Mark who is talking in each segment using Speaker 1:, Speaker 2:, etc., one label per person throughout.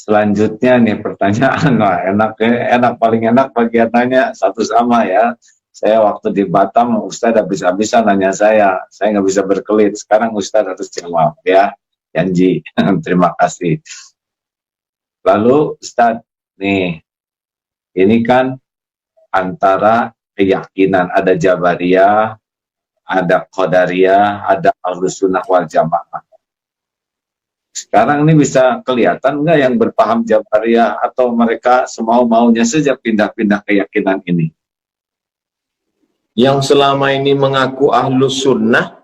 Speaker 1: Selanjutnya nih pertanyaan, wah enak paling enak bagiannya satu sama ya. Saya waktu di Batam, Ustadz habis-habisan nanya saya nggak bisa berkelit. Sekarang Ustadz harus jawab ya, janji. Terima kasih. Lalu Ustadz, nih, ini kan antara keyakinan, ada Jabariyah, ada Qadariyah, ada Ahlus Sunnah wal Jamaah. Sekarang ini bisa kelihatan nggak yang berpaham Jabariyah atau mereka semau-maunya saja pindah-pindah keyakinan ini?
Speaker 2: Yang selama ini mengaku Ahlus Sunnah,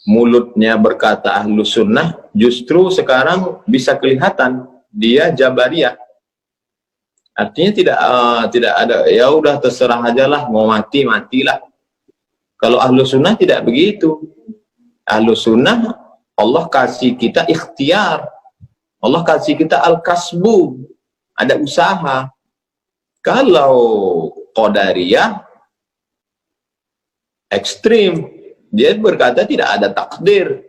Speaker 2: mulutnya berkata Ahlus Sunnah, justru sekarang bisa kelihatan dia Jabariyah. Artinya tidak ada, ya udah terserah aja lah, mau mati matilah. Kalau Ahlus Sunnah tidak begitu. Ahlus Sunnah, Allah kasih kita ikhtiar, Allah kasih kita al-kasbu, ada usaha. Kalau Qadariyah ekstrim, dia berkata tidak ada takdir.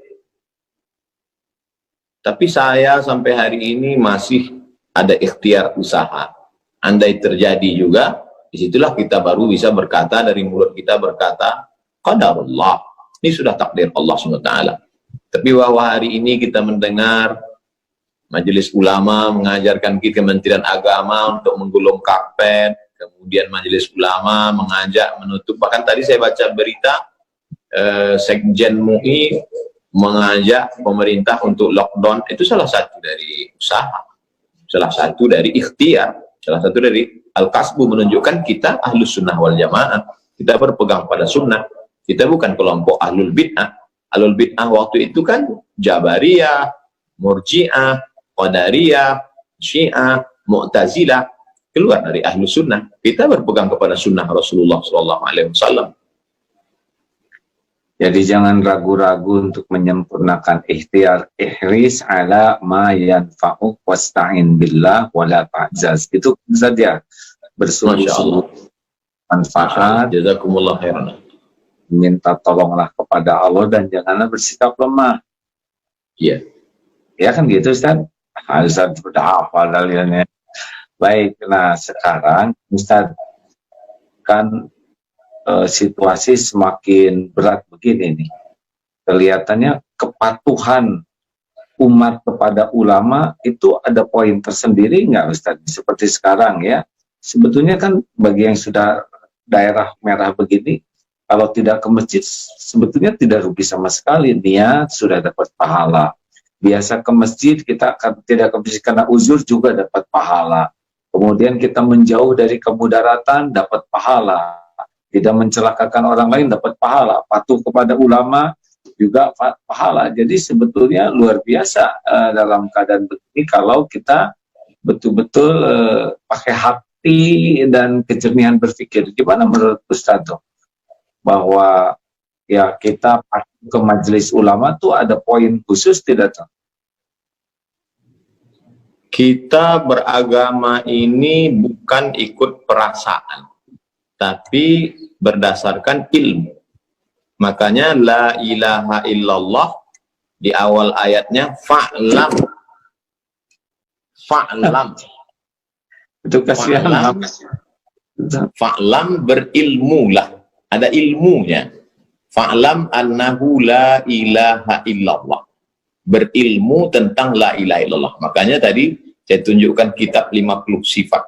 Speaker 2: Tapi saya sampai hari ini masih ada ikhtiar usaha. Andai terjadi juga, disitulah kita baru bisa berkata, dari mulut kita berkata qadarullah, ini sudah takdir Allah SWT. Tapi bahwa hari ini kita mendengar Majelis Ulama mengajarkan kita, Kementerian Agama untuk menggulung karpet, kemudian Majelis Ulama mengajak menutup, bahkan tadi saya baca berita Sekjen MUI mengajak pemerintah untuk lockdown. Itu salah satu dari usaha, salah satu dari ikhtiar, salah satu dari al-kasbu, menunjukkan kita Ahlus Sunnah wal Jamaah, kita berpegang pada sunnah, kita bukan kelompok Ahlul Bid'ah. Ahlul Bid'ah waktu itu kan Jabariyah, Murji'ah, Qadariyah, Syiah, Mu'tazilah, keluar dari Ahlus Sunnah. Kita berpegang kepada sunnah Rasulullah SAW.
Speaker 1: Jadi jangan ragu-ragu untuk menyempurnakan ikhtiar. Ihris ala ma yanfa'uk wasta'in billah wala ta'jaz. Itu saja, bersungguh-sungguh manfaat,
Speaker 2: jazakumullah khairan,
Speaker 1: minta tolonglah kepada Allah dan janganlah bersikap lemah.
Speaker 2: Iya.
Speaker 1: Ya kan gitu Ustaz? Ustaz sudah hafal dalilnya. Baik, nah sekarang Ustaz, kan situasi semakin berat begini nih. Kelihatannya kepatuhan umat kepada ulama itu ada poin tersendiri nggak Ustaz? Seperti sekarang ya, sebetulnya kan bagi yang sudah daerah merah begini, kalau tidak ke masjid sebetulnya tidak rugi sama sekali, niat sudah dapat pahala. Biasa ke masjid, kita akan tidak ke masjid karena uzur juga dapat pahala. Kemudian kita menjauh dari kemudaratan dapat pahala. Tidak mencelakakan orang lain dapat pahala. Patuh kepada ulama juga pahala. Jadi sebetulnya luar biasa dalam keadaan begini kalau kita betul-betul pakai hati dan kejernihan berpikir. Gimana menurut Ustaz bahwa ya kita ke majelis ulama tuh ada poin khusus tidak tuh?
Speaker 2: Kita beragama ini bukan ikut perasaan, tapi berdasarkan ilmu. Makanya la ilaha illallah di awal ayatnya fa'lam. Fa'lam.
Speaker 1: Itu kasihan.
Speaker 2: Fa'lam, berilmulah. Ada ilmunya. Fa'lam annahu la ilaha illallah. Berilmu tentang la ilaha illallah. Makanya tadi saya tunjukkan kitab 50 sifat.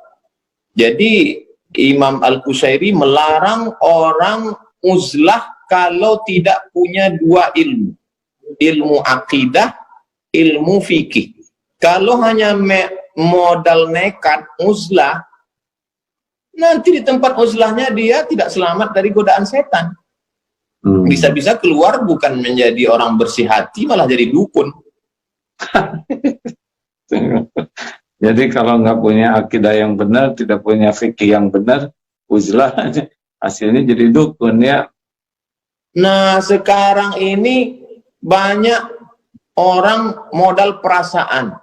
Speaker 2: Jadi Imam Al-Qusairi melarang orang uzlah kalau tidak punya dua ilmu. Ilmu akidah, ilmu fikih. Kalau hanya modal nekat uzlah, nanti di tempat uzlahnya dia tidak selamat dari godaan setan. Bisa-bisa keluar bukan menjadi orang bersih hati, malah jadi dukun.
Speaker 1: Jadi kalau nggak punya akidah yang benar, tidak punya fikih yang benar, uzlah hasilnya jadi dukun ya.
Speaker 2: Nah sekarang ini banyak orang modal perasaan.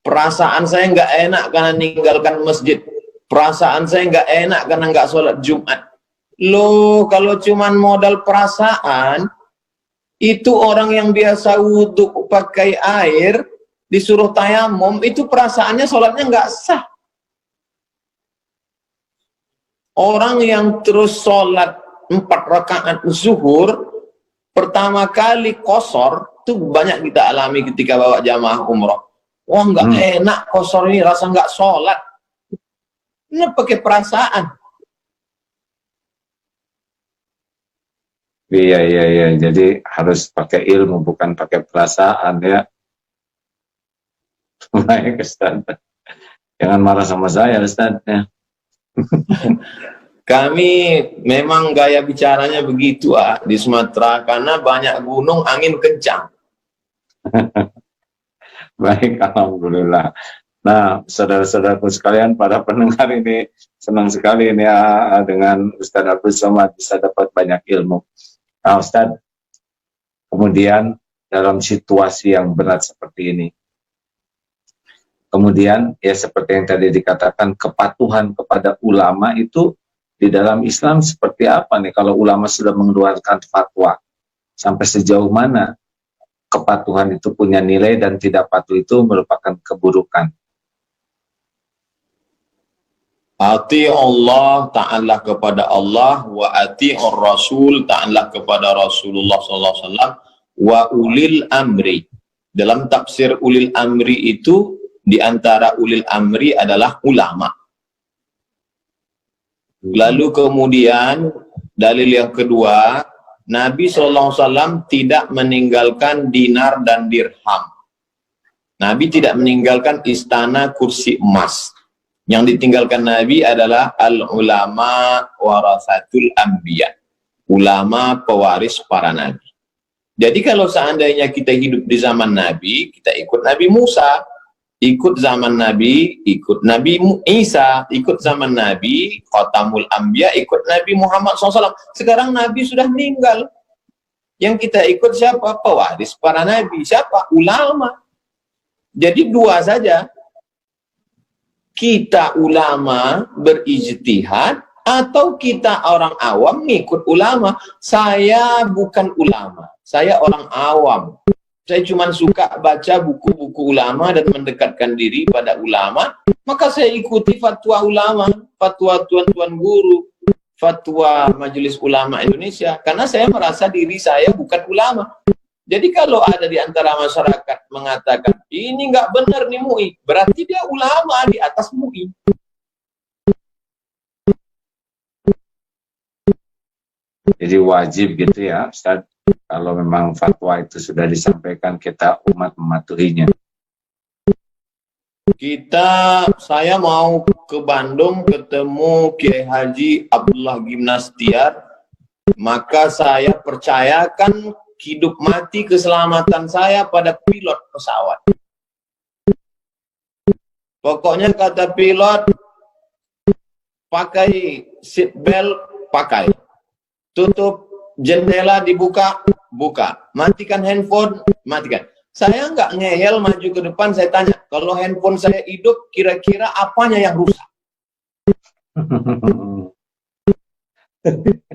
Speaker 2: Perasaan saya nggak enak karena meninggalkan masjid. Perasaan saya nggak enak karena nggak sholat Jumat. Loh, kalau cuman modal perasaan, itu orang yang biasa wudhu pakai air, disuruh tayamum, itu perasaannya sholatnya nggak sah. Orang yang terus sholat 4 rakaat zuhur, pertama kali kosor, itu banyak kita alami ketika bawa jamaah umroh. Wah, nggak enak kosor ini, rasa nggak sholat. Ini pakai perasaan.
Speaker 1: Iya, iya, iya. Jadi harus pakai ilmu, bukan pakai perasaan ya. Baik, Ustaz. Jangan marah sama saya, Ustaz. Ya.
Speaker 2: Kami memang gaya bicaranya begitu di Sumatera, karena banyak gunung, angin kencang.
Speaker 1: Baik, alhamdulillah. Nah, saudara-saudaraku sekalian, para pendengar ini senang sekali ini ya, dengan Ustaz Abdul Somad bisa dapat banyak ilmu. Nah, Ustaz, kemudian dalam situasi yang berat seperti ini, kemudian ya seperti yang tadi dikatakan, kepatuhan kepada ulama itu di dalam Islam seperti apa nih kalau ulama sudah mengeluarkan fatwa? Sampai sejauh mana kepatuhan itu punya nilai dan tidak patuh itu merupakan keburukan?
Speaker 2: Ati Allah, ta'ala kepada Allah, wa ati'ur Rasul, ta'ala kepada Rasulullah SAW, wa ulil amri. Dalam tafsir ulil amri itu, di antara ulil amri adalah ulama. Lalu kemudian dalil yang kedua, Nabi SAW tidak meninggalkan dinar dan dirham. Nabi tidak meninggalkan istana kursi emas. Yang ditinggalkan Nabi adalah al-ulama warasatul anbiya. Ulama pewaris para nabi. Jadi kalau seandainya kita hidup di zaman Nabi, kita ikut Nabi Musa. Ikut zaman Nabi, ikut Nabi Isa, ikut zaman Nabi, Khatamul Anbiya, ikut Nabi Muhammad SAW. Sekarang Nabi sudah meninggal. Yang kita ikut siapa? Pewaris para Nabi. Siapa? Ulama. Jadi dua saja. Kita ulama berijtihad, atau kita orang awam ngikut ulama. Saya bukan ulama. Saya orang awam. Saya cuma suka baca buku-buku ulama dan mendekatkan diri pada ulama, maka saya ikuti fatwa ulama, fatwa tuan-tuan guru, fatwa Majelis Ulama Indonesia, karena saya merasa diri saya bukan ulama. Jadi kalau ada di antara masyarakat mengatakan, ini nggak benar nih MUI, berarti dia ulama di atas MUI.
Speaker 1: Jadi wajib gitu ya, Ustaz. Kalau memang fatwa itu sudah disampaikan, kita umat mematuhinya.
Speaker 2: Saya mau ke Bandung ketemu Kiai Haji Abdullah Gimnastiar, maka saya percayakan hidup mati keselamatan saya pada pilot pesawat. Pokoknya kata pilot, pakai seat belt, pakai. Tutup jendela, dibuka, buka. Matikan handphone, matikan. Saya nggak ngeyel maju ke depan, saya tanya, kalau handphone saya hidup, kira-kira apanya yang rusak?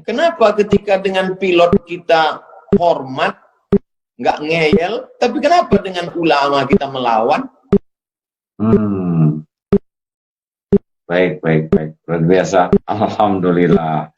Speaker 2: Kenapa ketika dengan pilot kita hormat, nggak ngeyel, tapi kenapa dengan ulama kita melawan?
Speaker 1: Baik, baik, baik. Luar biasa. Alhamdulillah.